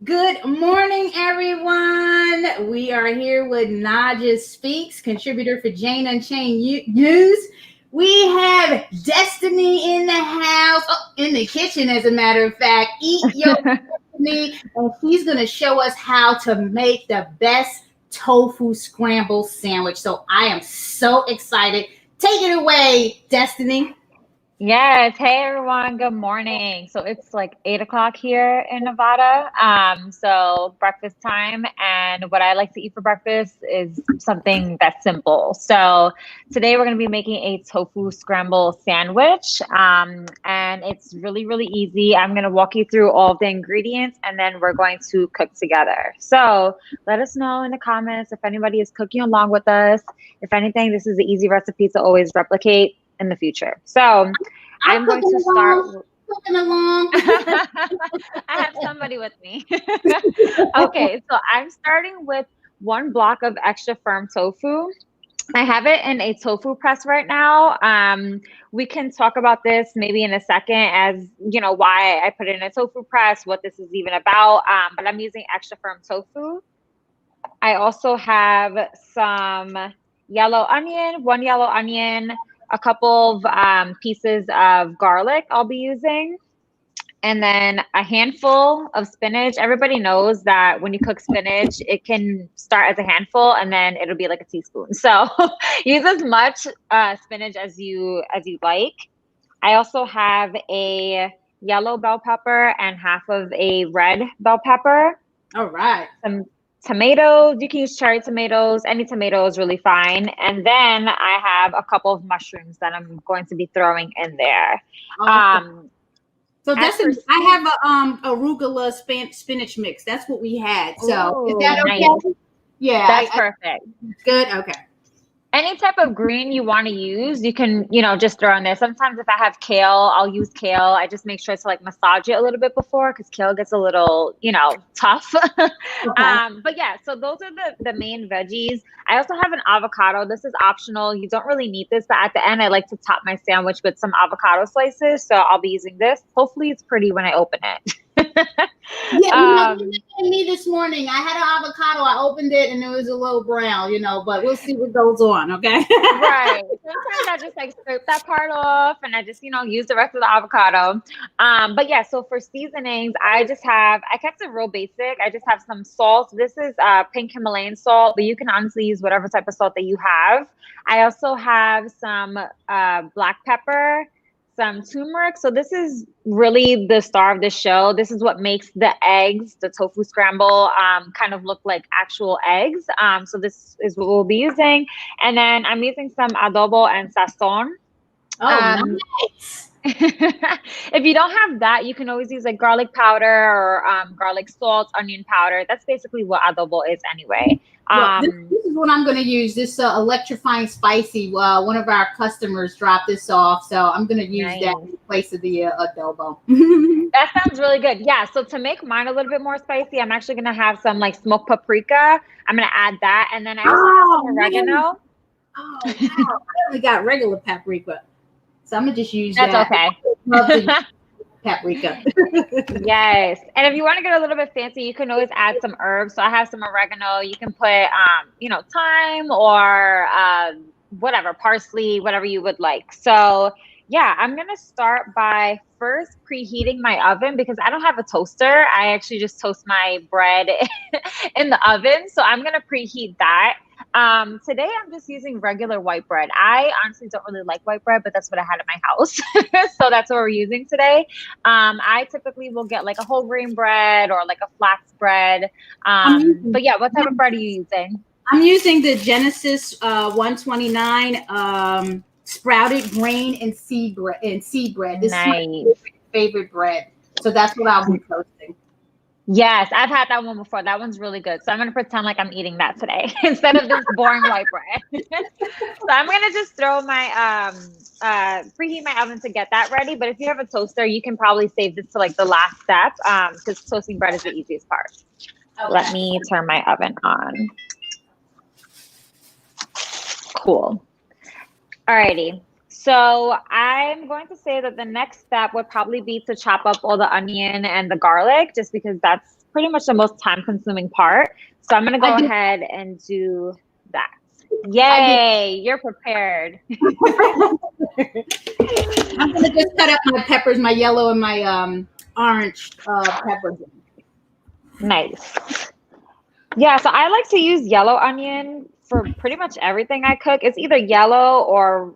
Good morning, everyone. We are here with Naja Speaks, contributor for Jane Unchained News. We have Destiny in the house, in the kitchen, as a matter of fact. Eat your Destiny, and she's going to show us how to make the best tofu scramble sandwich. So I am so excited. Take it away, Destiny. Yes. Hey, everyone. Good morning. So it's like 8 o'clock here in Nevada. So breakfast time. And what I like to eat for breakfast is something that's simple. So today we're going to be making a tofu scramble sandwich. And it's really, really easy. I'm going to walk you through all of the ingredients and then we're going to cook together. So let us know in the comments if anybody is cooking along with us. If anything, this is an easy recipe to always replicate in the future. So I'm going to start. Cooking along. I have somebody with me. Okay, so I'm starting with 1 block of extra firm tofu. I have it in a tofu press right now. We can talk about this maybe in a second, as you know, why I put it in a tofu press, what this is even about. But I'm using extra firm tofu. I also have some yellow onion, 1 yellow onion, a couple of pieces of garlic I'll be using, and then a handful of spinach. Everybody knows that when you cook spinach, it can start as a handful and then it'll be like a teaspoon. So use as much spinach as you like. I also have a yellow bell pepper and half of a red bell pepper. All right. Some tomatoes. You can use cherry tomatoes. Any tomato is really fine. And then I have a couple of mushrooms that I'm going to be throwing in there. Okay. So that's I have a arugula spinach mix. That's what we had. So is that okay? Nice. Yeah, that's perfect. Good. Okay. Any type of green you want to use, you can, just throw in there. Sometimes if I have kale, I'll use kale. I just make sure to like massage it a little bit before, because kale gets a little, tough. Okay. But yeah, so those are the main veggies. I also have an avocado. This is optional. You don't really need this, but at the end, I like to top my sandwich with some avocado slices. So I'll be using this. Hopefully it's pretty when I open it. Yeah, me this morning. I had an avocado. I opened it and it was a little brown, but we'll see what goes on. Okay. Right. Sometimes I just like scrape that part off and I just, use the rest of the avocado. But yeah, so for seasonings, I kept it real basic. I just have some salt. This is pink Himalayan salt, but you can honestly use whatever type of salt that you have. I also have some black pepper, some turmeric. So this is really the star of the show. This is what makes the eggs, the tofu scramble, kind of look like actual eggs. So this is what we'll be using. And then I'm using some adobo and sazon. Oh, nice. If you don't have that, you can always use like garlic powder or garlic salt, onion powder. That's basically what adobo is anyway. This is what I'm going to use. This electrifying spicy. One of our customers dropped this off, so I'm going to use that in place of the adobo. That sounds really good. Yeah. So to make mine a little bit more spicy, I'm actually going to have some like smoked paprika. I'm going to add that, and then I also have some oregano. Man. Oh, wow. I only got regular paprika, so I'm going to just use that. That's okay. Paprika. Yes. And if you want to get a little bit fancy, you can always add some herbs. So I have some oregano. You can put thyme or whatever, parsley, whatever you would like. So yeah, I'm going to start by first preheating my oven, because I don't have a toaster. I actually just toast my bread in the oven. So I'm going to preheat that. Today I'm just using regular white bread. I honestly don't really like white bread, but that's what I had at my house. So that's what we're using today. I typically will get like a whole grain bread or like a flax bread. But yeah, what type of bread are you using? I'm using the Genesis 129 sprouted grain and seed bread. This is my favorite bread. So that's what I'll be toasting. Yes, I've had that one before. That one's really good. So I'm going to pretend like I'm eating that today instead of this boring white bread. So I'm going to just throw my, preheat my oven to get that ready. But if you have a toaster, you can probably save this to like the last step, because toasting bread is the easiest part. Okay. Let me turn my oven on. Cool. Alrighty. So I'm going to say that the next step would probably be to chop up all the onion and the garlic, just because that's pretty much the most time consuming part. So I'm going to go ahead and do that. Yay, you're prepared. I'm gonna just cut up my peppers, my yellow and my orange peppers. Nice. Yeah, so I like to use yellow onion for pretty much everything I cook. It's either yellow or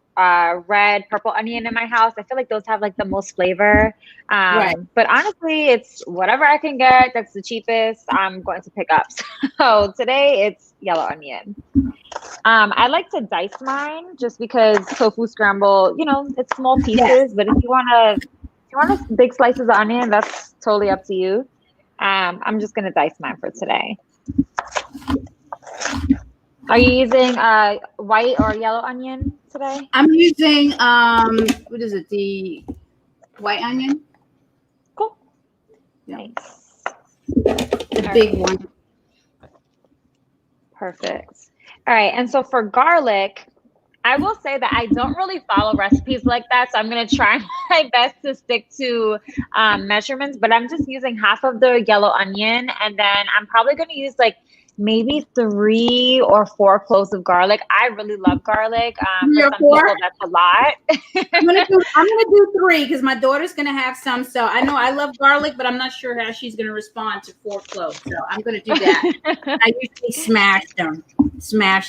red, purple onion in my house. I feel like those have like the most flavor. Right. But honestly, it's whatever I can get that's the cheapest, I'm going to pick up. So today it's yellow onion. I like to dice mine just because tofu scramble, you know, it's small pieces. Yes. But if you want big slices of onion, that's totally up to you. I'm just gonna dice mine for today. Are you using white or yellow onion today? I'm using what is it? The white onion. Cool. Yeah. Nice. The big one. Perfect. All right, and so for garlic, I will say that I don't really follow recipes like that, so I'm going to try my best to stick to measurements, but I'm just using half of the yellow onion, and then I'm probably going to use like maybe 3 or 4 cloves of garlic. I really love garlic. For some people, that's a lot. I'm gonna do 3 because my daughter's gonna have some. So I know I love garlic, but I'm not sure how she's gonna respond to 4 cloves. So I'm gonna do that. I usually smash them,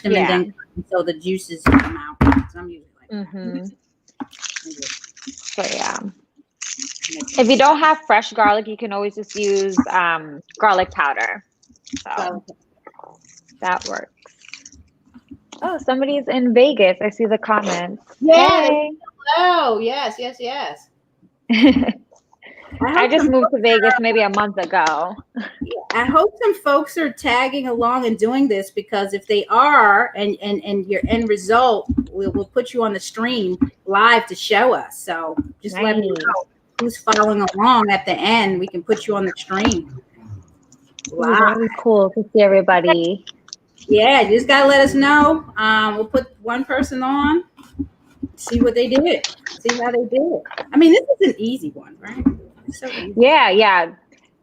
and then so the juices come out. So I'm usually like that. So yeah. If you don't have fresh garlic, you can always just use garlic powder. So that works. Oh, somebody's in Vegas. I see the comments. Yeah. Hello. Yes. I just moved to Vegas maybe a month ago. I hope some folks are tagging along and doing this, because if they are, and your end result, we'll put you on the stream live to show us. So just let me know who's following along at the end. We can put you on the stream. Wow, that'd be cool to see everybody. Yeah, you just gotta let us know. We'll put one person on, see what they did, see how they did it. I mean, this is an easy one, right? So easy. Yeah.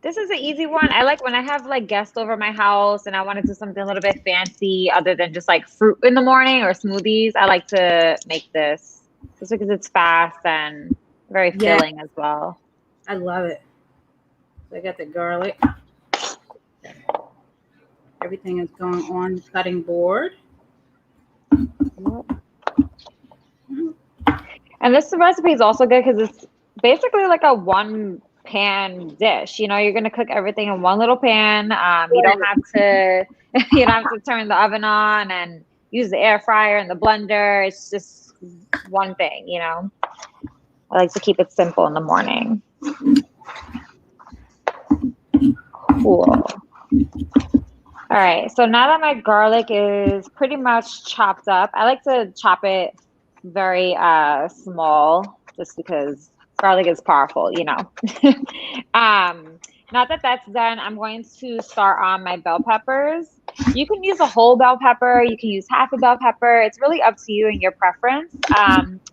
This is an easy one. I like when I have like guests over my house and I want to do something a little bit fancy other than just like fruit in the morning or smoothies. I like to make this just because it's fast and very filling as well. I love it. So I got the garlic. Everything is going on the cutting board. And this recipe is also good because it's basically like a one pan dish. You know, you're gonna cook everything in one little pan. You don't have to turn the oven on and use the air fryer and the blender. It's just one thing, you know. I like to keep it simple in the morning. Cool. All right, so now that my garlic is pretty much chopped up, I like to chop it very small just because garlic is powerful, you know. Now that that's done, I'm going to start on my bell peppers. You can use a whole bell pepper. You can use half a bell pepper. It's really up to you and your preference.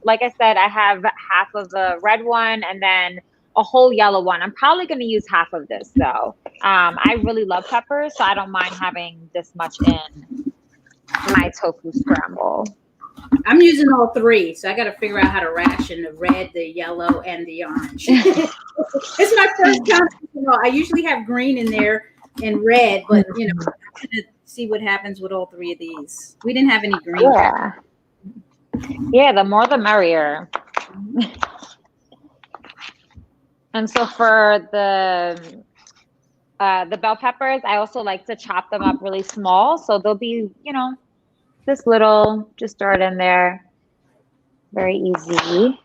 Like I said, I have half of the red one and then a whole yellow one. I'm probably going to use half of this though. I really love peppers, so I don't mind having this much in my tofu scramble. I'm using all 3, so I got to figure out how to ration the red, the yellow, and the orange. It's my first time. You know, I usually have green in there and red, but you know, I'm gonna see what happens with all 3 of these. We didn't have any green. Yeah, the more the merrier. And so for the bell peppers, I also like to chop them up really small. So they'll be, you know, this little, just throw it in there. Very easy.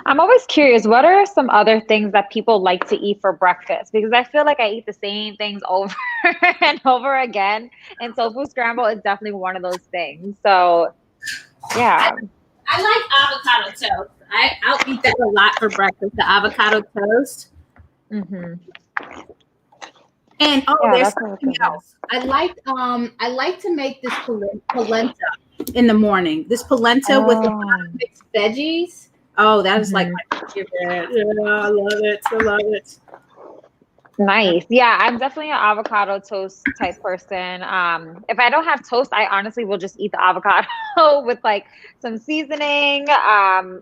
I'm always curious, what are some other things that people like to eat for breakfast? Because I feel like I eat the same things over and over again. And tofu scramble is definitely one of those things. So, yeah. I like avocado toast. I'll eat that a lot for breakfast, the avocado toast. Mm-hmm. And there's something else. I like to make this polenta in the morning. This polenta with a lot of mixed veggies. Oh, that is like Mhm. my favorite. Yeah, I love it. I love it. Nice. Yeah, I'm definitely an avocado toast type person. If I don't have toast, I honestly will just eat the avocado with like some seasoning.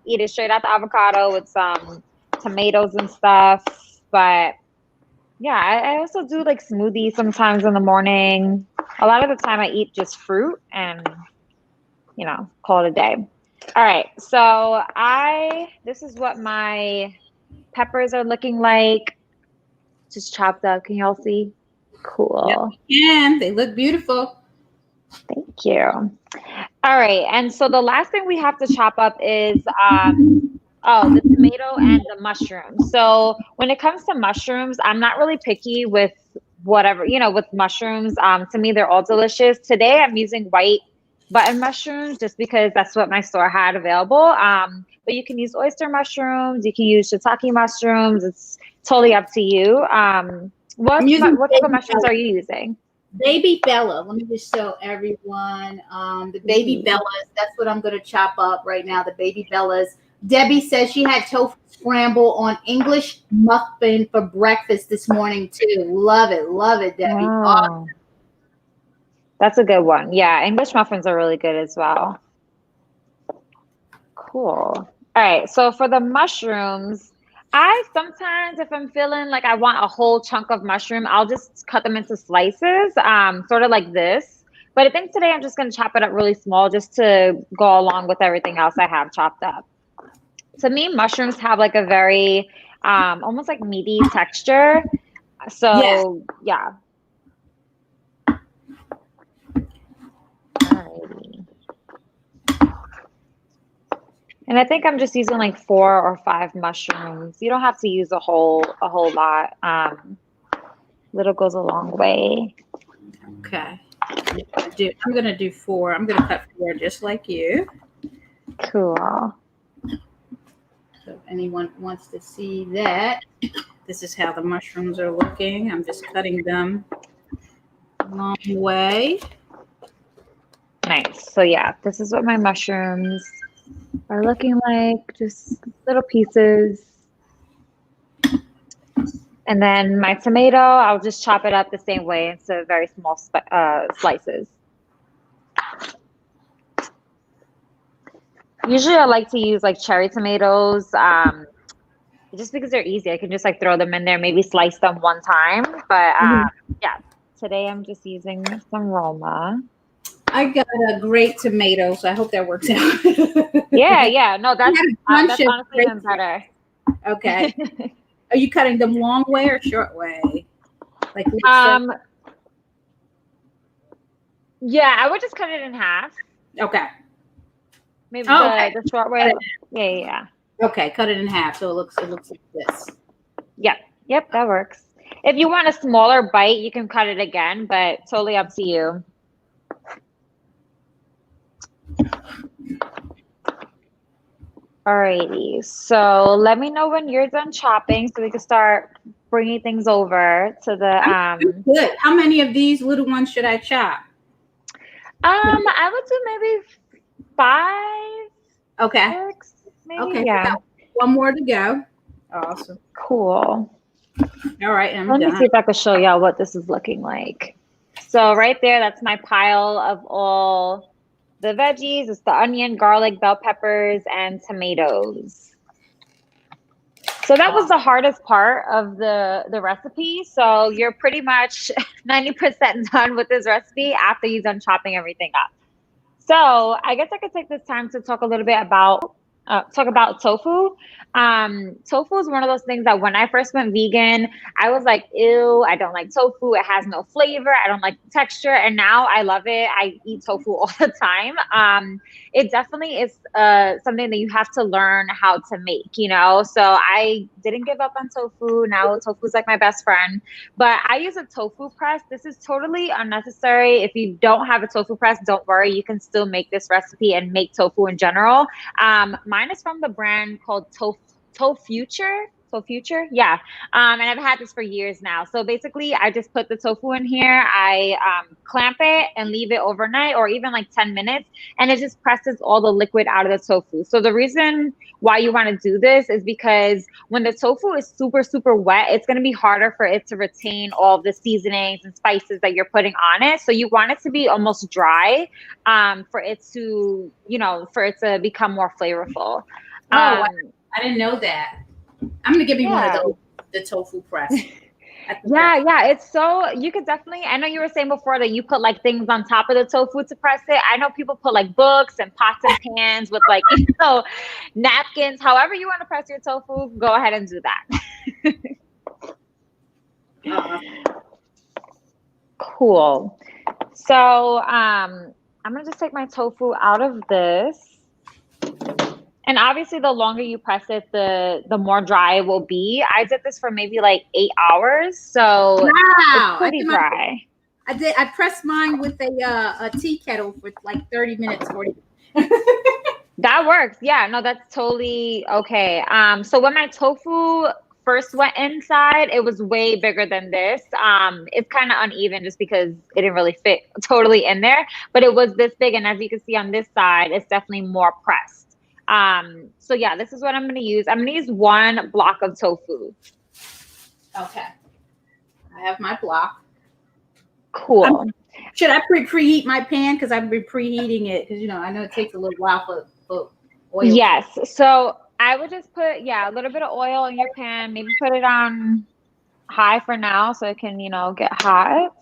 Eat it straight out the avocado with some tomatoes and stuff. But yeah, I also do like smoothies sometimes in the morning. A lot of the time I eat just fruit and, call it a day. All right. So this is what my peppers are looking like. Just chopped up. Can y'all see? Yep, Cool. you can. They look beautiful. Thank you. All right. And so the last thing we have to chop up is the tomato and the mushrooms. So when it comes to mushrooms, I'm not really picky with whatever, with mushrooms. To me, they're all delicious. Today I'm using white button mushrooms just because that's what my store had available. But you can use oyster mushrooms, you can use shiitake mushrooms. It's totally up to you. I'm using What type of baby mushrooms are you using? Baby Bella. Let me just show everyone the baby Ooh. Bellas. That's what I'm going to chop up right now. The baby Bellas. Debbie says she had tofu scramble on English muffin for breakfast this morning too. Love it, Debbie. Awesome. Oh, that's a good one. Yeah, English muffins are really good as well. Cool. All right. So for the mushrooms, I sometimes, if I'm feeling like I want a whole chunk of mushroom, I'll just cut them into slices, sort of like this. But I think today I'm just going to chop it up really small just to go along with everything else I have chopped up. To me, mushrooms have like a very almost like meaty texture. Yes. So yeah. Alrighty. And I think I'm just using like 4 or 5 mushrooms. You don't have to use a whole lot. Little goes a long way. Okay. I'm gonna do 4. I'm gonna cut 4 just like you. Cool. So if anyone wants to see that, this is how the mushrooms are looking. I'm just cutting them a long way. Nice. So yeah, this is what my mushrooms are looking like. Just little pieces. And then my tomato, I'll just chop it up the same way into very small slices. Usually I like to use like cherry tomatoes, just because they're easy. I can just like throw them in there, maybe slice them one time. But yeah, today I'm just using some Roma. I got a great tomato, so I hope that works out. Yeah. No, that's honestly great even better. Okay. Are you cutting them long way or short way? Like yeah, I would just cut it in half. Okay. Maybe the short way. Yeah. Okay, cut it in half so it looks like this. Yep, that works. If you want a smaller bite, you can cut it again, but totally up to you. Alrighty, so let me know when you're done chopping so we can start bringing things over to the Good. How many of these little ones should I chop? I would do maybe 5. Okay. 6, maybe. Okay. Yeah. One more to go. Awesome. Cool. All right, I'm Let done. me see if I can show y'all what this is looking like. So right there, that's my pile of all the veggies. It's the onion, garlic, bell peppers, and tomatoes. So that was the hardest part of the recipe. So you're pretty much 90% done with this recipe after you've done chopping everything up. So I guess I could take this time to talk a little bit about tofu. Tofu is one of those things that when I first went vegan, I was like, ew, I don't like tofu. It has no flavor. I don't like the texture. And now I love it. I eat tofu all the time. It definitely is something that you have to learn how to make, So I didn't give up on tofu. Now tofu is like my best friend. But I use a tofu press. This is totally unnecessary. If you don't have a tofu press, don't worry. You can still make this recipe and make tofu in general. Mine is from the brand called Tofuture. So Future, yeah. And I've had this for years now. So basically, I just put the tofu in here. I clamp it and leave it overnight, or even like 10 minutes, and it just presses all the liquid out of the tofu. So the reason why you want to do this is because when the tofu is super, super wet, it's going to be harder for it to retain all of the seasonings and spices that you're putting on it. So you want it to be almost dry, for it to, for it to become more flavorful. I didn't know that. I'm gonna give me one of Yeah. those, the tofu press. Yeah. It's so, you could definitely, I know you were saying before that you put like things on top of the tofu to press it. I know people put like books and pots and pans with like, napkins. However you want to press your tofu, go ahead and do that. Cool. So I'm gonna just take my tofu out of this. And obviously, the longer you press it, the more dry it will be. I did this for maybe like 8 hours, so it's pretty dry. I pressed mine with a tea kettle for like 30 minutes, 40. That works. Yeah, no, that's totally okay. So when my tofu first went inside, it was way bigger than this. It's kind of uneven just because it didn't really fit totally in there, but it was this big. And as you can see on this side, it's definitely more pressed. So yeah, this is what I'm going to use. I'm going to use 1 block of tofu. Okay. I have my block. Cool. Should I preheat my pan? Because I've been preheating it because, I know it takes a little while for oil. Yes. So I would just put, a little bit of oil in your pan. Maybe put it on high for now so it can, get hot.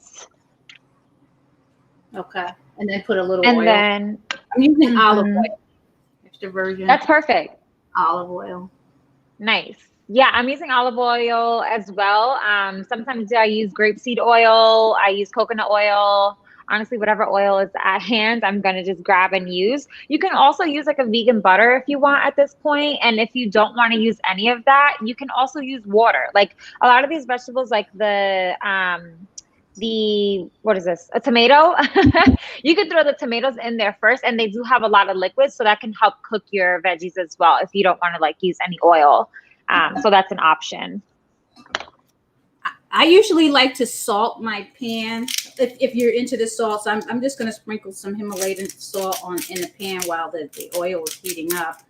Okay. And then put a little oil. And then I'm using olive oil. Extra virgin. That's perfect. Olive oil. Nice. Yeah, I'm using olive oil as well. Sometimes I use grapeseed oil. I use coconut oil. Honestly, whatever oil is at hand, I'm going to just grab and use. You can also use like a vegan butter if you want at this point. And if you don't want to use any of that, you can also use water. Like a lot of these vegetables, like what is this? A tomato. You could throw the tomatoes in there first, and they do have a lot of liquid, so that can help cook your veggies as well if you don't want to like use any oil. So that's an option. I usually like to salt my pan. If you're into the salt, so I'm just going to sprinkle some Himalayan salt in the pan while the oil is heating up.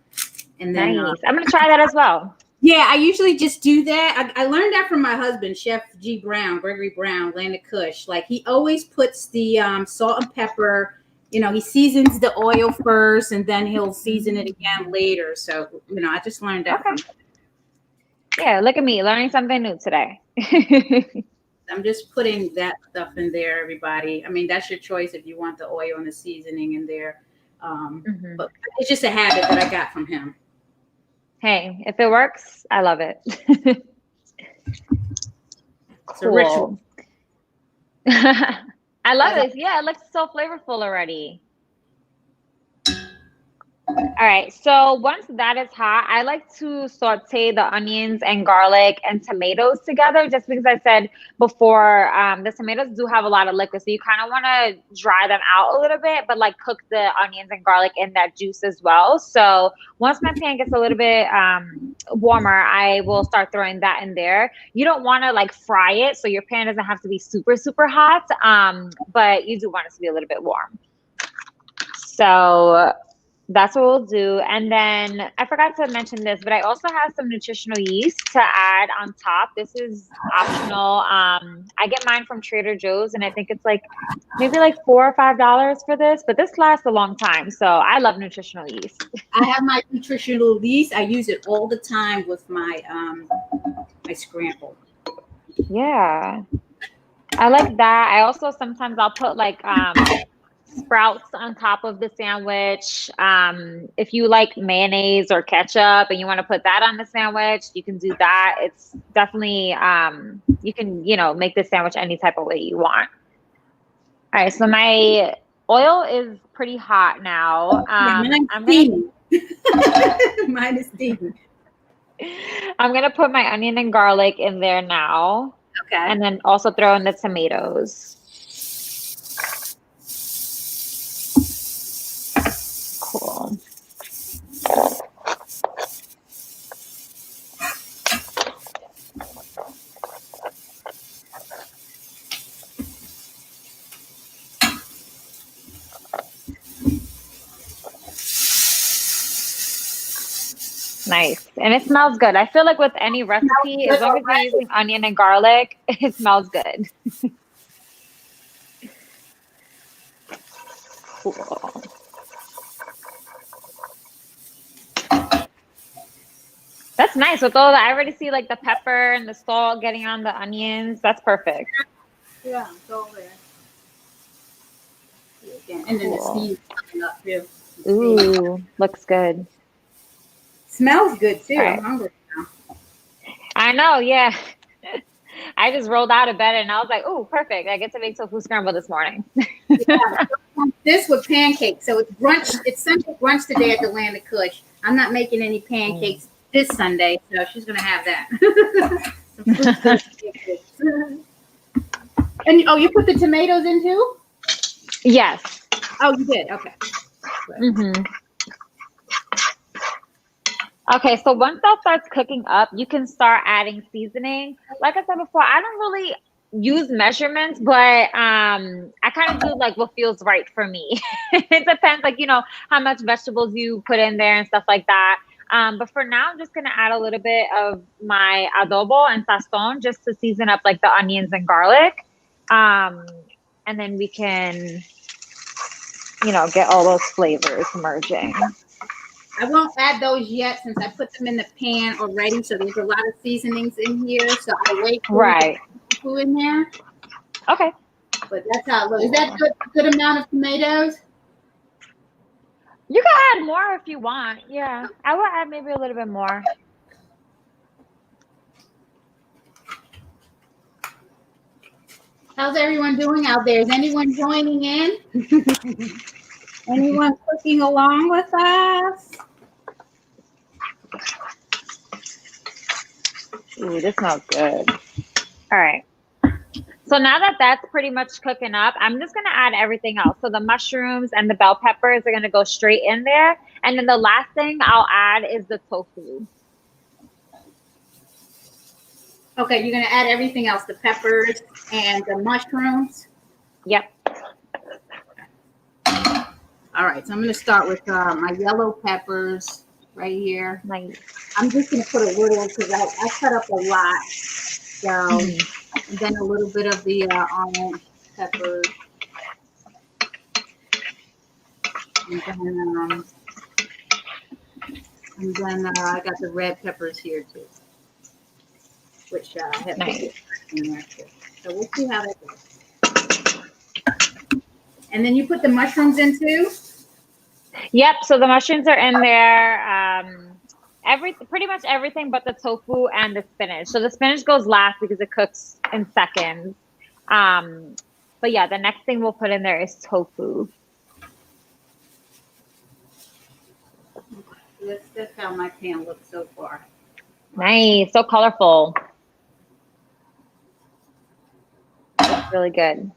And then nice. I'm going to try that as well. Yeah, I usually just do that. I learned that from my husband, Chef Gregory Brown, Land of Kush. Like he always puts the salt and pepper. He seasons the oil first, and then he'll season it again later. So I just learned that. Okay. Yeah, look at me learning something new today. I'm just putting that stuff in there, everybody. I mean, that's your choice if you want the oil and the seasoning in there. But it's just a habit that I got from him. Hey, if it works, I love it. Cool. I love it. Yeah, it looks so flavorful already. All right, so once that is hot, I like to saute the onions and garlic and tomatoes together, just because I said before, the tomatoes do have a lot of liquid, so you kind of want to dry them out a little bit, but like cook the onions and garlic in that juice as well. So once my pan gets a little bit warmer, I will start throwing that in there. You don't want to like fry it, so your pan doesn't have to be super, super hot, but you do want it to be a little bit warm. So that's what we'll do. And then I forgot to mention this, but I also have some nutritional yeast to add on top. This is optional. I get mine from Trader Joe's, and I think it's like maybe like $4 or $5 for this, but this lasts a long time. So I love nutritional yeast. I have my nutritional yeast. I use it all the time with my my scramble. Yeah, I like that. I also sometimes I'll put like sprouts on top of the sandwich. If you like mayonnaise or ketchup and you want to put that on the sandwich, you can do that. It's definitely you can make the sandwich any type of way you want. All right, so my oil is pretty hot now. Mine is steaming. I'm gonna put my onion and garlic in there now. Okay. And then also throw in the tomatoes. Cool. Nice. And it smells good. I feel like with any recipe, as long as you're using onion and garlic, it smells good. Cool. That's nice. With all that, I already see like the pepper and the salt getting on the onions. That's perfect. Yeah, it's all there. And then the steam coming up too. Ooh, looks good. Smells good too. Right. I'm hungry now. I know, yeah. I just rolled out of bed and I was like, "Oh, perfect! I get to make tofu scramble this morning." Yeah, this with pancakes. So it's brunch. It's Sunday brunch today at the Land of Kush. I'm not making any pancakes this Sunday, so she's gonna have that. And oh, you put the tomatoes in too? Yes. Oh, you did. Okay. Mm-hmm. Okay, so once that starts cooking up, you can start adding seasoning. Like I said before, I don't really use measurements, but I kind of do like what feels right for me. It depends, like, how much vegetables you put in there and stuff like that. But for now, I'm just gonna add a little bit of my adobo and sazon just to season up like the onions and garlic. And then we can, get all those flavors merging. I won't add those yet since I put them in the pan already. So there's a lot of seasonings in here. So I'll wait for tofu in there. Okay. But that's how it looks. Is that good amount of tomatoes? You can add more if you want. Yeah. I will add maybe a little bit more. How's everyone doing out there? Is anyone joining in? Anyone cooking along with us? Ooh, this smells good. All right. So now that that's pretty much cooking up, I'm just going to add everything else. So the mushrooms and the bell peppers are going to go straight in there. And then the last thing I'll add is the tofu. Okay, you're going to add everything else, the peppers and the mushrooms? Yep. All right, so I'm going to start with my yellow peppers right here. Nice. I'm just going to put a little because I cut up a lot. So, and then a little bit of the orange peppers. And then I got the red peppers here too, which I have nice. In there too. So we'll see how that goes. And then you put the mushrooms in too? Yep. So the mushrooms are in there. Pretty much everything but the tofu and the spinach. So the spinach goes last because it cooks in seconds. But yeah, the next thing we'll put in there is tofu. That's how my pan looks so far. Nice. So colorful. That's really good.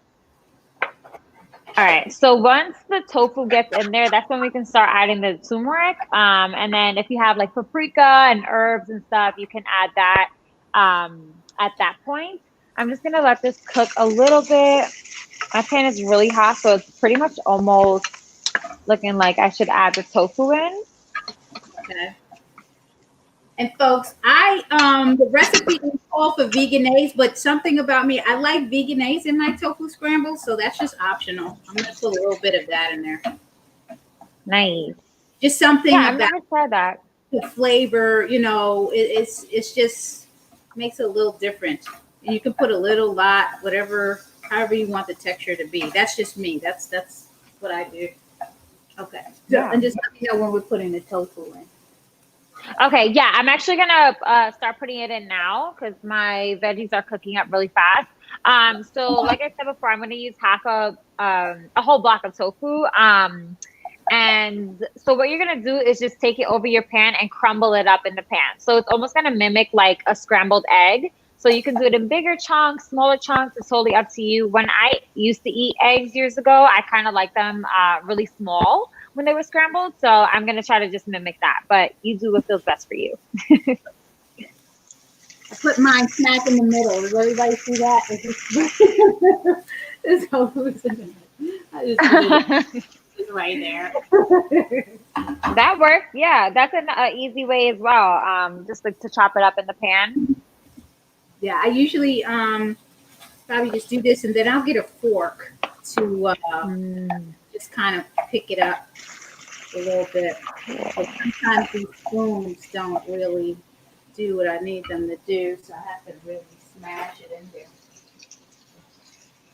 All right, so once the tofu gets in there, that's when we can start adding the turmeric. And then if you have like paprika and herbs and stuff, you can add that at that point. I'm just gonna let this cook a little bit. My pan is really hot, so it's pretty much almost looking like I should add the tofu in. Okay. And folks, the recipe is all for veganese, but something about me, I like veganese in my tofu scramble, so that's just optional. I'm gonna put a little bit of that in there. Nice. Just something I've about never tried that. The flavor, it's just makes it a little different. And you can put a little, lot, whatever, however you want the texture to be. That's just me. That's what I do. Okay. So, and just let me know when we're putting the tofu in. Okay, yeah, I'm actually gonna start putting it in now because my veggies are cooking up really fast. So like I said before, I'm gonna use half a whole block of tofu. And so what you're gonna do is just take it over your pan and crumble it up in the pan. So it's almost gonna mimic like a scrambled egg. So you can do it in bigger chunks, smaller chunks. It's totally up to you. When I used to eat eggs years ago, I kind of like them really small when they were scrambled. So I'm going to try to just mimic that. But you do what feels best for you. I put mine smack in the middle. Does everybody see that? It's right there. That works. Yeah, that's an easy way as well. Just like to chop it up in the pan. Yeah, I usually probably just do this, and then I'll get a fork to Mm, just kind of pick it up a little bit. But cool. sometimes these spoons don't really do what I need them to do, so I have to really smash it in there.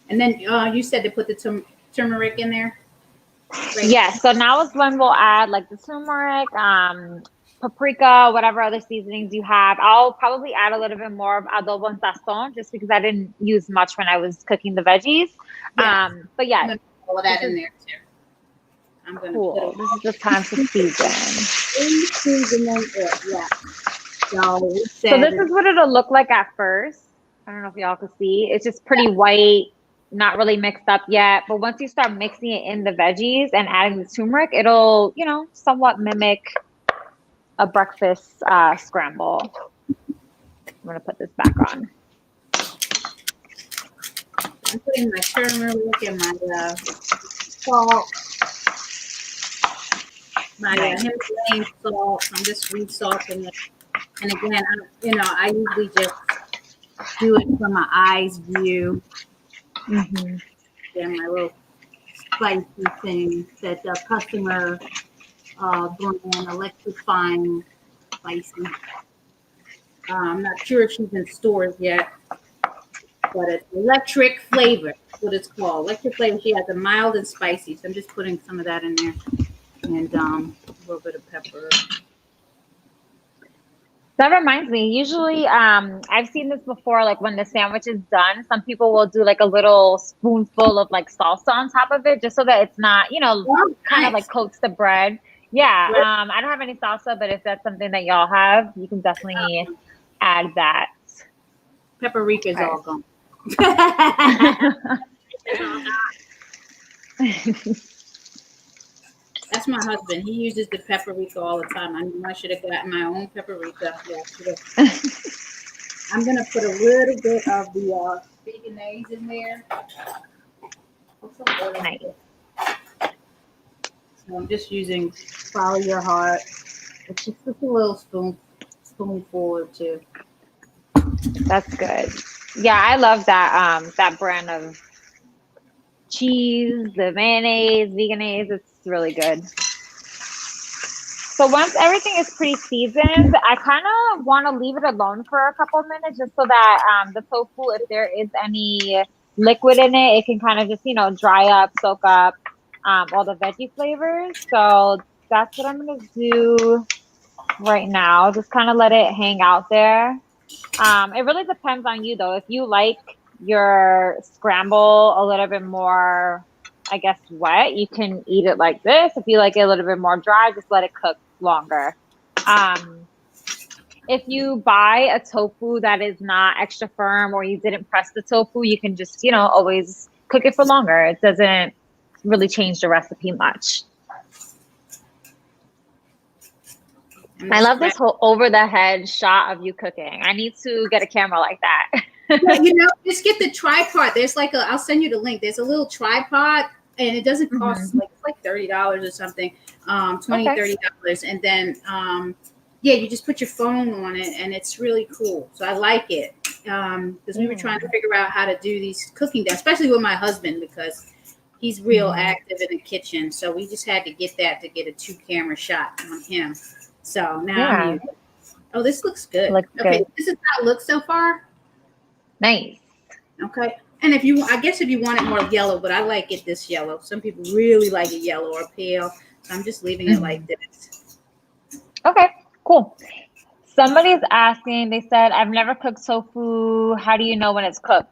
And then you said to put the turmeric in there, right? Yes. So now is when we'll add like the turmeric, paprika, whatever other seasonings you have. I'll probably add a little bit more of adobo and sazon just because I didn't use much when I was cooking the veggies. Yes. But I'm yeah, gonna put all of this that in is there too. I'm gonna put cool. all This is the time to season. seasoning it. Yeah. So we So said this that. is what it'll look like at first. I don't know if y'all can see. It's just pretty white, not really mixed up yet. But once you start mixing it in the veggies and adding the turmeric, it'll, somewhat mimic a breakfast scramble. I'm gonna put this back on. I'm putting my turmeric and my salt, my Nice. Himalayan salt. I'm just resalting it. And again, I usually just do it from my eyes view. Hmm. Then my little spicy thing that the customer brand electrifying spicy. I'm not sure if she's in stores yet, but it's electric flavor. That's what it's called. Electric flavor. She has a mild and spicy. So I'm just putting some of that in there, and a little bit of pepper. That reminds me, usually I've seen this before, like when the sandwich is done, some people will do like a little spoonful of like salsa on top of it just so that it's not, Oh, kind of like nice. coats the bread. Yeah, Right. I don't have any salsa, but if that's something that y'all have, you can definitely add that. Paprika is Okay. all gone. That's my husband. He uses the paprika all the time. I knew I should have gotten my own paprika. Yeah, I should have. I'm gonna put a little bit of the speaking in there. What's a little Nice. bit? So I'm just using follow your heart. It's just a little spoonful or two. That's good. Yeah, I love that brand of cheese, the mayonnaise, veganese. It's really good. So once everything is pre-seasoned, I kind of want to leave it alone for a couple of minutes just so that the tofu, if there is any liquid in it, it can kind of just, dry up, soak up all the veggie flavors. So that's what I'm going to do right now. Just kind of let it hang out there. It really depends on you though. If you like your scramble a little bit more, I guess, wet, you can eat it like this. If you like it a little bit more dry, just let it cook longer. Um, if you buy a tofu that is not extra firm or you didn't press the tofu, you can just, always cook it for longer. It doesn't really change the recipe much. I'm I just love this scratching. whole over the head shot of you cooking. I need to get a camera like that. Yeah, just get the tripod. There's like I'll send you the link. There's a little tripod, and it doesn't cost Hmm. like it's like $30 or something, 20 Okay. $30, and then yeah, you just put your phone on it, and it's really cool. So I like it because we were trying to Mm. figure out how to do these cooking, especially with my husband because he's real Mhm. active in the kitchen. So we just had to get that to get a two camera shot on him. So now I'm Yeah, using. Oh, this looks good. looks Okay, good. this is how it looks so far. Nice. Okay. And I guess if you want it more yellow, but I like it this yellow. Some people really like it yellow or pale. So I'm just leaving it like Mhm. this. Okay, cool. Somebody's asking, they said, I've never cooked tofu. How do you know when it's cooked?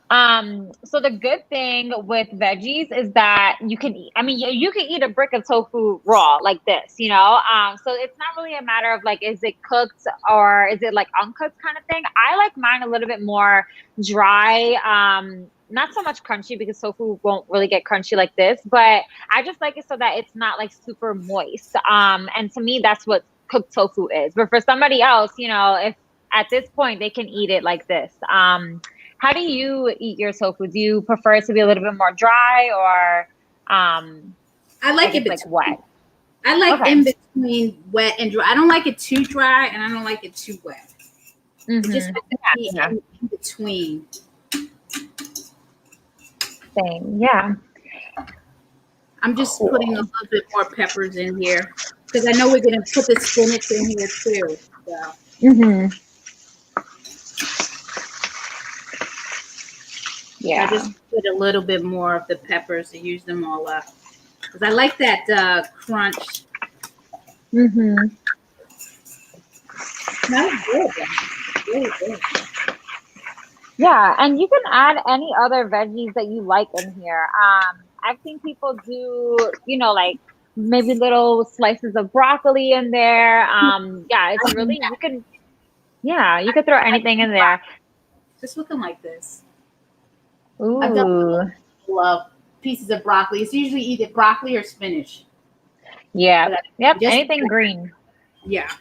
So the good thing with veggies is that you can eat, I mean, you can eat a brick of tofu raw like this, so it's not really a matter of like, is it cooked or is it like uncooked kind of thing. I like mine a little bit more dry, not so much crunchy because tofu won't really get crunchy like this, but I just like it so that it's not like super moist. And to me, that's what cooked tofu is. But for somebody else, if at this point they can eat it like this. How do you eat your tofu? Do you prefer it to be a little bit more dry or I I like guess it like wet? between. I like Okay. in between wet and dry. I don't like it too dry, and I don't like it too wet. It just has to be Yeah. in between. Same. Yeah. I'm just putting a little bit more peppers in here because I know we're going to put the spinach in here too. So Yeah. I just put a little bit more of the peppers to use them all up because I like that crunch. Smells good. Really good. Yeah, and you can add any other veggies that you like in here. I've seen people do, like maybe little slices of broccoli in there. Yeah, it's really you could throw anything in there. Just looking like this. I've done Ooh. love pieces of broccoli. It's usually either broccoli or spinach. Yeah. But Yep. just Anything green. yeah.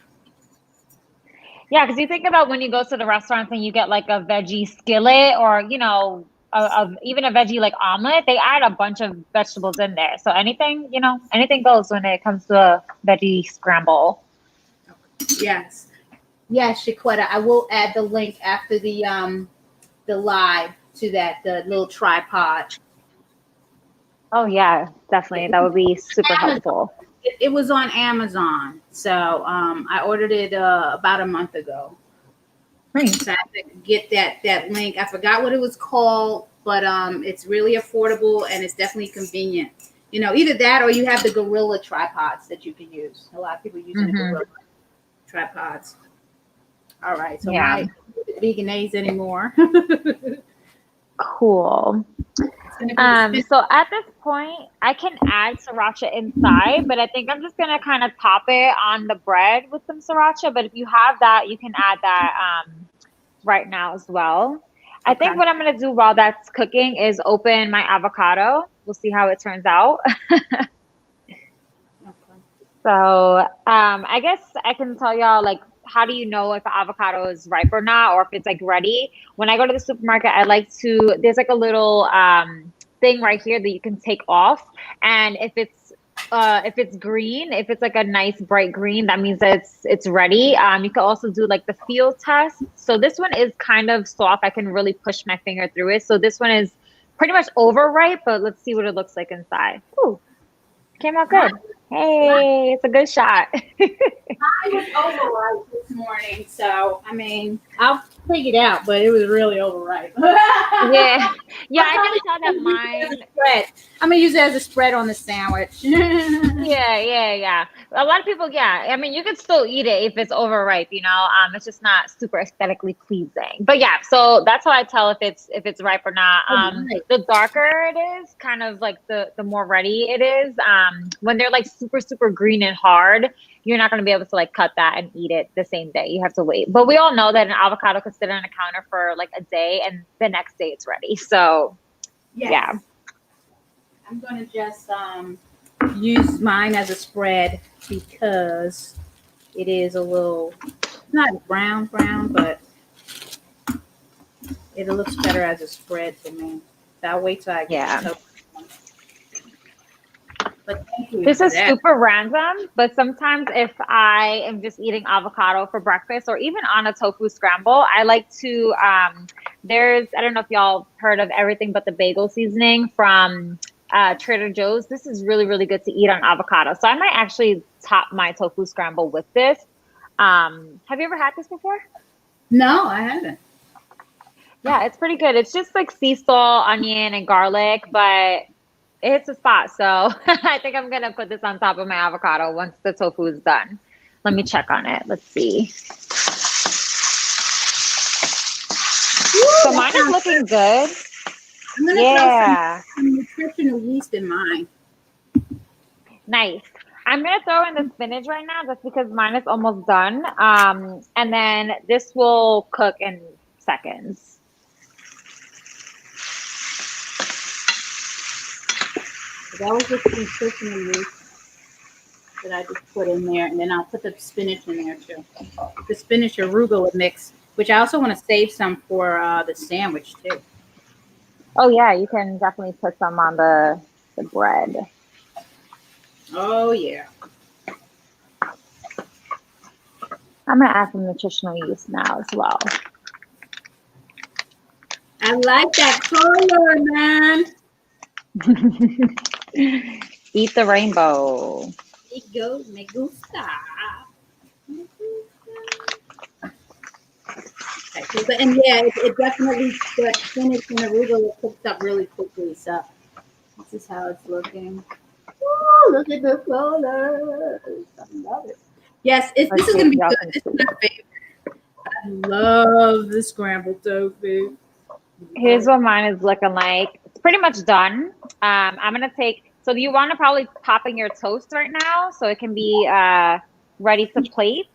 Yeah, because you think about when you go to the restaurants and you get like a veggie skillet or, even a veggie like omelet, they add a bunch of vegetables in there. So anything goes when it comes to a veggie scramble. Yes. Yes, Shaquetta. I will add the link after the live to the little tripod. Oh yeah, definitely. That would be super helpful. It was on Amazon, so I ordered it about a month ago. Nice. So I have to get that link. I forgot what it was called, but it's really affordable and it's definitely convenient. Either that or you have the Gorilla tripods that you can use. A lot of people using the Gorilla tripods. All right, so Yeah. my veganese anymore. Cool. So at this point, I can add sriracha inside, but I think I'm just gonna kind of top it on the bread with some sriracha. But if you have that, you can add that right now as well. I think what I'm gonna do while that's cooking is open my avocado. We'll see how it turns out. So I guess I can tell y'all like how do you know if an avocado is ripe or not, or if it's like ready? When I go to the supermarket, I like to there's like a little thing right here that you can take off, and if it's green, if it's like a nice bright green, that means that it's ready. You can also do like the feel test. So this one is kind of soft. I can really push my finger through it. So this one is pretty much overripe, but let's see what it looks like inside. Ooh, came out good. Hey, it's a good shot. I was overripe this morning, so I mean, I'll take it out, but it was really overripe. Yeah, I can tell that mine. I'm gonna use it as a spread on the sandwich. Yeah. A lot of people, I mean, you could still eat it if it's overripe, it's just not super aesthetically pleasing. But yeah, so that's how I tell if it's ripe or not. The darker it is, kind of like the more ready it is. When they're like super, super green and hard, you're not going to be able to like cut that and eat it the same day. You have to wait. But we all know that an avocado could sit on a counter for like a day and the next day it's ready. So yeah. I'm going to just use mine as a spread because it is a little, not brown, but it looks better as a spread to me. So I'll wait till I get it. But thank you. This is super random, but sometimes if I am just eating avocado for breakfast or even on a tofu scramble, I like to, I don't know if y'all heard of everything but the bagel seasoning from Trader Joe's. This is really, really good to eat on avocado. So I might actually top my tofu scramble with this. Have you ever had this before? No, I haven't. Yeah, it's pretty good. It's just like sea salt, onion, and garlic, but it hits a spot. So I think I'm going to put this on top of my avocado once the tofu is done. Let me check on it. Let's see. So mine is looking good. I'm going to throw some nutritional yeast in mine. Nice. I'm going to throw in the spinach right now just because mine is almost done. And then this will cook in seconds. That was just the nutritional yeast that I just put in there. And then I'll put the spinach in there too. The spinach arugula mix, which I also want to save some for the sandwich too. Oh, yeah. You can definitely put some on the bread. Oh, yeah. I'm gonna add some nutritional yeast now as well. I like that color, man. Eat the rainbow. Me gusta. Okay, and yeah, it definitely, the spinach and arugula cooks up really quickly. So this is how it's looking. Oh, look at the colors. I love it. Yes, this is going to be good. This is my favorite. I love the scrambled tofu. Here's what mine is looking like. It's pretty much done. I'm gonna take. So you want to probably pop in your toast right now, so it can be ready to plate.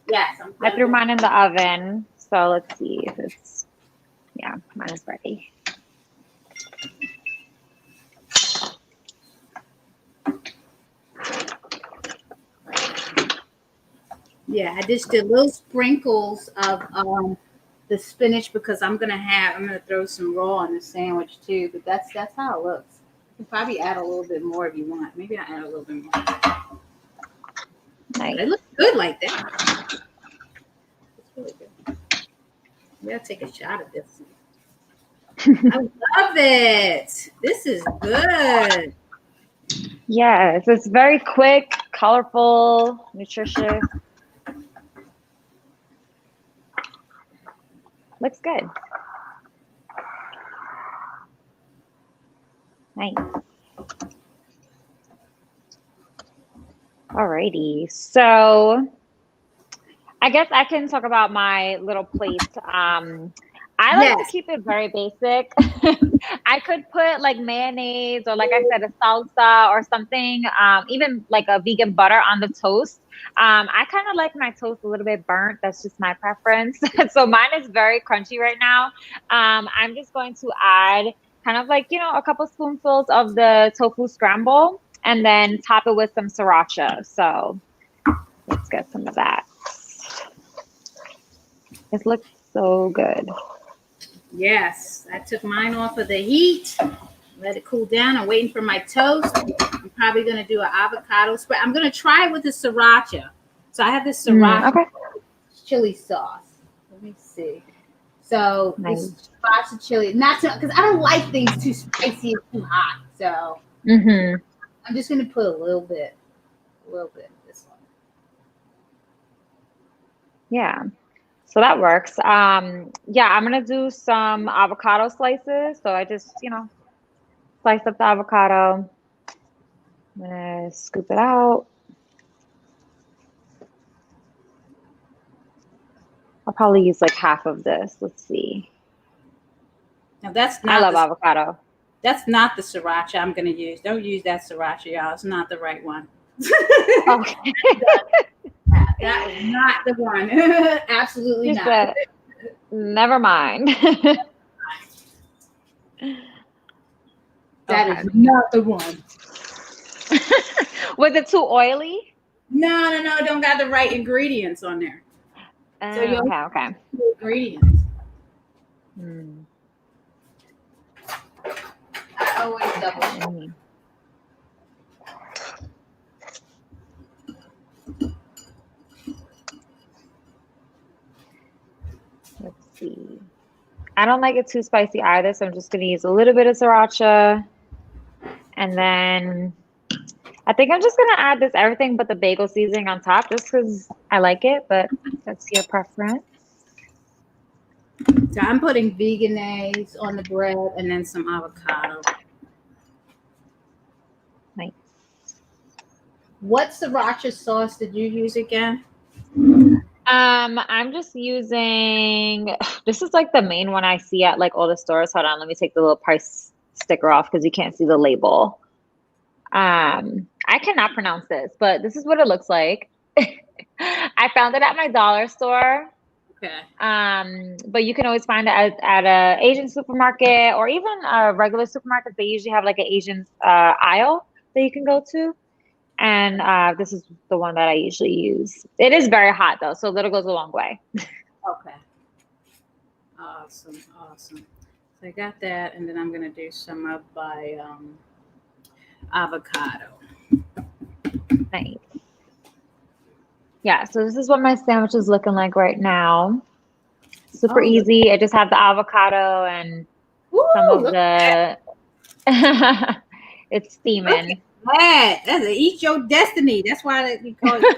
Yes, I threw mine in the oven. So let's see if it's. Yeah, mine is ready. Yeah, I just did little sprinkles of the spinach because I'm gonna throw some raw in the sandwich too. But that's how it looks. You can probably add a little bit more if you want. Maybe I'll add a little bit more. Nice. It looks good like that. It's really good. We gotta take a shot of this. I love it. This is good. Yes, it's very quick, colorful, nutritious. Looks good. Nice. Alrighty. So I guess I can talk about my little plate. I like to keep it very basic. I could put like mayonnaise or, like I said, a salsa or something, even like a vegan butter on the toast. I kind of like my toast a little bit burnt. That's just my preference. So mine is very crunchy right now. I'm just going to add kind of like, a couple spoonfuls of the tofu scramble and then top it with some sriracha. So let's get some of that. It looks so good. Yes, I took mine off of the heat, let it cool down. I'm waiting for my toast. I'm probably going to do an avocado spread. I'm going to try it with the sriracha. So I have this sriracha chili sauce. Let me see. So this sriracha chili, not because I don't like things too spicy and too hot. So I'm just going to put a little bit of this one. Yeah. So that works. Yeah, I'm going to do some avocado slices. So I just, slice up the avocado. I'm going to scoop it out. I'll probably use like half of this. Let's see. Now that's not I love avocado. That's not the sriracha I'm going to use. Don't use that sriracha, y'all. It's not the right one. Okay. That is not the one. Absolutely not. Never mind. That is not the one. Was it too oily? No. Don't got the right ingredients on there. So you okay. Ingredients. I always double check. Let's see. I don't like it too spicy either, so I'm just going to use a little bit of sriracha. And then I think I'm just going to add this everything but the bagel seasoning on top just because I like it, but that's your preference. So I'm putting veganese on the bread and then some avocado. Nice. What sriracha sauce did you use again? I'm just using, this is like the main one I see at like all the stores. Hold on, let me take the little price sticker off because you can't see the label. I cannot pronounce this, but this is what it looks like. I found it at my dollar store. Okay. But you can always find it at a Asian supermarket or even a regular supermarket. They usually have like an Asian aisle that you can go to. And this is the one that I usually use. It is very hot though, so a little goes a long way. Okay. Awesome. So I got that, and then I'm gonna do some of my avocado. Nice. Yeah, so this is what my sandwich is looking like right now. Super Oh, look, easy. I just have the avocado and some woo, of look the it's Look at steaming. that. That's a eat your destiny. That's why we call it.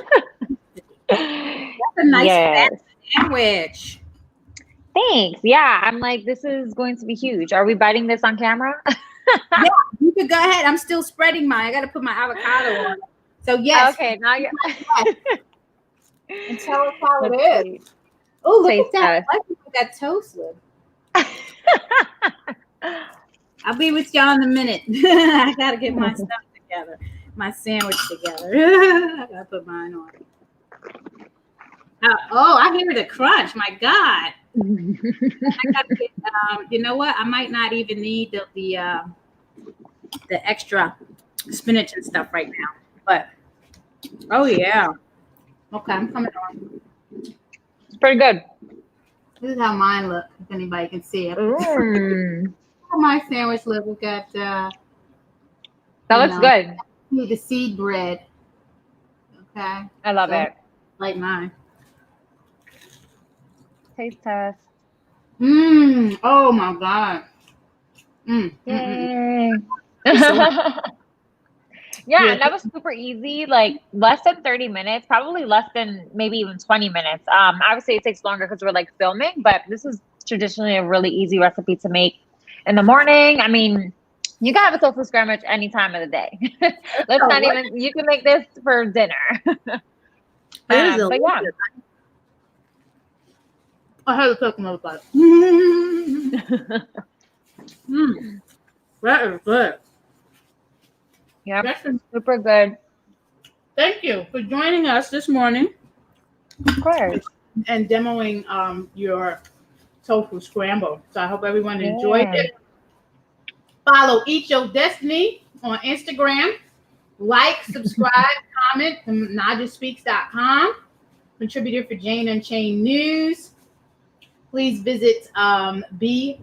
That's a nice fat Yes. sandwich. Thanks. Yeah, I'm like, this is going to be huge. Are we biting this on camera? Yeah, you could go ahead. I'm still spreading mine. I got to put my avocado on. So yes, Okay, now you're and tell us how it let's is. see. Oh, look Taste at that! test. I like that toast lid. I'll be with y'all in a minute. I gotta get my stuff together, my sandwich together. I gotta put mine on. Oh, I hear the crunch. My God. I gotta get, you know what? I might not even need the extra spinach and stuff right now. But oh yeah. Okay, I'm coming on. It's pretty good. This is how mine look, if anybody can see it. Mm. My sandwich look. We got That looks good. the seed bread. Okay. I love it. Like mine. Taste test. Oh my God. Yay. So, Yeah, yeah. and that was super easy, like less than 30 minutes, probably less than maybe even 20 minutes. Obviously it takes longer because we're like filming, but this is traditionally a really easy recipe to make in the morning. I mean, you can have a tofu scramble any time of the day. Let's not even, you can make this for dinner. But yeah. I had to cook another bite. That is good. Yeah, super good. Thank you for joining us this morning. Of course. And demoing your tofu scramble. So I hope everyone enjoyed it. Follow Eat Your Destiny on Instagram. Like, subscribe, comment to najaspeaks.com. Contributor for Jane Unchained News. Please visit bvsmd.org,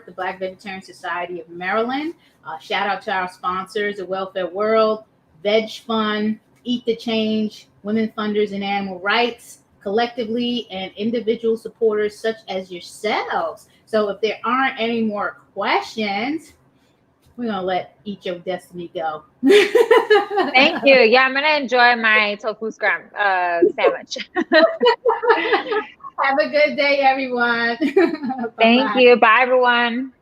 the Black Vegetarian Society of Maryland. Shout out to our sponsors, the Welfare World, Veg Fund, Eat the Change, Women Funders and Animal Rights, collectively, and individual supporters such as yourselves. So if there aren't any more questions, we're going to let Eat Your Destiny go. Thank you. Yeah, I'm going to enjoy my tofu sandwich. Have a good day, everyone. Thank you. Bye, everyone.